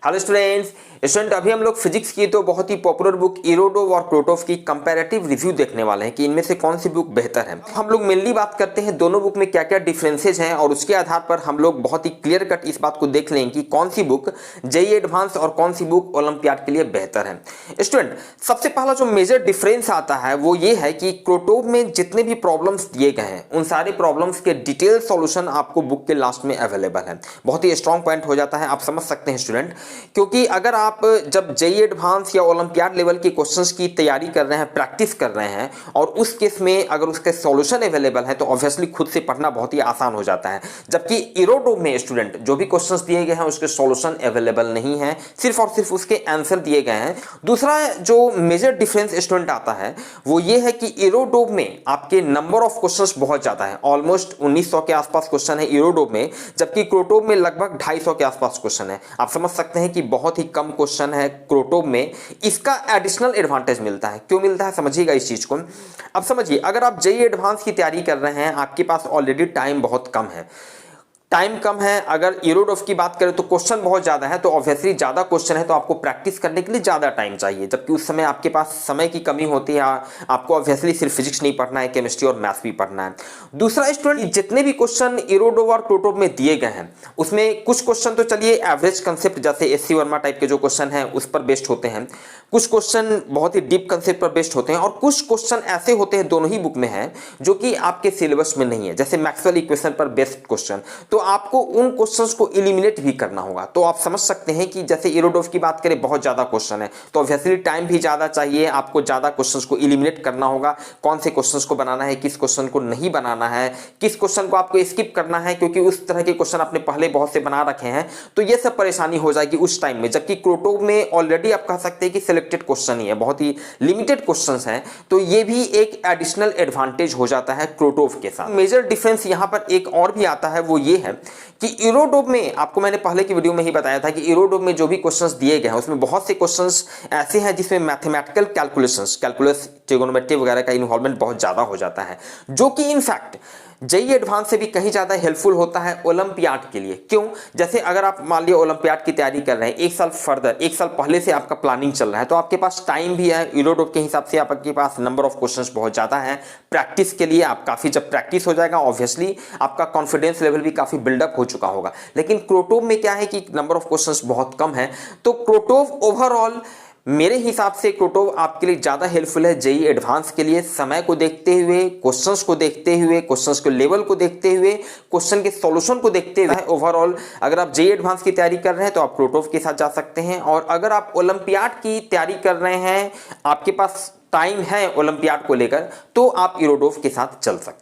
Hello student अभी हम लोग फिजिक्स की तो बहुत ही पॉपुलर बुक इरोडोव और क्रोटोव की कंपैरेटिव रिव्यू देखने वाले हैं कि इनमें से कौन सी बुक बेहतर है। हम लोग मेनली बात करते हैं दोनों बुक में क्या क्या डिफरेंसेज हैं और उसके आधार पर हम लोग बहुत ही क्लियर कट इस बात को देख लेंगे कि कौन सी बुक जेईई एडवांस और कौन सी बुक ओलंपियाड के लिए बेहतर है। स्टूडेंट सबसे पहला जो मेजर डिफरेंस आता है वो ये है कि क्रोटोव में जितने भी प्रॉब्लम्स दिए गए हैं उन सारे प्रॉब्लम्स के डिटेल सॉल्यूशन आपको बुक के लास्ट में अवेलेबल है। बहुत ही स्ट्रॉन्ग पॉइंट हो जाता है, आप समझ सकते हैं स्टूडेंट, क्योंकि अगर आप जब जेईई एडवांस या ओलंपियाड लेवल के क्वेश्चंस की तैयारी कर रहे हैं, प्रैक्टिस कर रहे हैं और उस केस में अगर उसके सॉल्यूशन अवेलेबल है तो ऑब्वियसली खुद से पढ़ना बहुत ही आसान हो जाता है। जबकि इरोडोव में स्टूडेंट जो भी क्वेश्चंस दिए गए हैं उसके सॉल्यूशन अवेलेबल नहीं है, सिर्फ और सिर्फ उसके आंसर दिए गए हैं। दूसरा जो मेजर डिफरेंस स्टूडेंट आता है वो ये है कि इरोडोव में आपके नंबर ऑफ क्वेश्चंस बहुत ज्यादा है, ऑलमोस्ट 1900 के आसपास क्वेश्चन है इरोडोव में, जबकि क्रोटोव में लगभग 250 के आसपास क्वेश्चन है। आप समझ सकते हैं कि बहुत ही कम क्वेश्चन है क्रोटोव में। इसका एडिशनल एडवांटेज मिलता है, क्यों मिलता है समझिएगा इस चीज को। अब समझिए, अगर आप जेईई एडवांस की तैयारी कर रहे हैं, आपके पास ऑलरेडी टाइम बहुत कम है, टाइम कम है। अगर इरोडोव की बात करें तो क्वेश्चन बहुत ज्यादा है, तो ऑब्वियसली ज्यादा क्वेश्चन है तो आपको प्रैक्टिस करने के लिए ज्यादा टाइम चाहिए, जबकि उस समय आपके पास समय की कमी होती है। आपको ऑब्वियसली सिर्फ फिजिक्स नहीं पढ़ना है, केमिस्ट्री और मैथ्स भी पढ़ना है। दूसरा स्टूडेंट, जितने भी क्वेश्चन इरोडोव और क्रोटोव में दिए गए हैं उसमें कुछ क्वेश्चन तो चलिए एवरेज कंसेप्ट जैसे एससी वर्मा टाइप के जो क्वेश्चन है उस पर बेस्ड होते हैं, कुछ क्वेश्चन बहुत ही डीप कंसेप्ट पर बेस्ड होते हैं और कुछ क्वेश्चन ऐसे होते हैं, दोनों ही बुक में है, जो कि आपके सिलेबस में नहीं है, जैसे मैक्सवेल इक्वेशन पर बेस्ड क्वेश्चन, तो आपको उन क्वेश्चंस को एलिमिनेट भी करना होगा। तो आप समझ सकते हैं कि जैसे इरोडोव की बात करें बहुत ज्यादा क्वेश्चन है तो ऑब्वियसली टाइम भी ज्यादा चाहिए, आपको ज्यादा क्वेश्चंस को एलिमिनेट करना होगा, कौन से क्वेश्चंस को बनाना है, किस क्वेश्चन को नहीं बनाना है, किस क्वेश्चन को आपको स्किप करना है क्योंकि उस तरह के क्वेश्चन आपने पहले बहुत से बना रखे हैं, तो ये सब परेशानी हो जाएगी उस टाइम में। जबकि क्रोटोव में ऑलरेडी आप कह सकते हैं कि सिलेक्टेड क्वेश्चन ही है, बहुत ही लिमिटेड क्वेश्चंस हैं, तो ये भी एक एडिशनल एडवांटेज हो जाता है क्रोटोव के साथ। मेजर डिफरेंस यहां पर एक और भी आता है, वो ये है कि इरोडोव में आपको मैंने पहले की वीडियो में ही बताया था कि इरोडोव में जो भी क्वेश्चंस दिए गए हैं उसमें बहुत से क्वेश्चंस ऐसे हैं जिसमें मैथमेटिकल कैलकुलेशंस, कैलकुलस, ट्रिगोनोमेट्री वगैरह का इन्वॉल्वमेंट बहुत ज्यादा हो जाता है, जो कि इनफैक्ट जेईई एडवांस से भी कहीं ज्यादा हेल्पफुल होता है ओलंपियाड के लिए। क्यों? जैसे अगर आप मान लिया ओलंपियाड की तैयारी कर रहे हैं, एक साल फर्दर, एक साल पहले से आपका प्लानिंग चल रहा है, तो आपके पास टाइम भी है। इरोडोव के हिसाब से आपके पास नंबर ऑफ क्वेश्चंस बहुत ज्यादा है, प्रैक्टिस के लिए आप काफी, जब प्रैक्टिस हो जाएगा ऑब्वियसली आपका कॉन्फिडेंस लेवल भी काफी बिल्डअप हो चुका होगा। लेकिन क्रोटोव में क्या है कि नंबर ऑफ क्वेश्चंस बहुत कम है, तो क्रोटोव ओवरऑल मेरे हिसाब से क्रोटोव आपके लिए ज्यादा हेल्पफुल है जेईई एडवांस के लिए, समय को देखते हुए, क्वेश्चंस को देखते हुए, क्वेश्चंस के लेवल को देखते हुए, क्वेश्चन के सॉल्यूशन को देखते हुए। ओवरऑल अगर आप जेईई एडवांस की तैयारी कर रहे हैं तो आप क्रोटोव के साथ जा सकते हैं, और अगर आप ओलंपियाड की तैयारी कर रहे हैं, आपके पास टाइम है ओलंपियाड को लेकर, तो आप इरोडोव के साथ चल सकते हैं।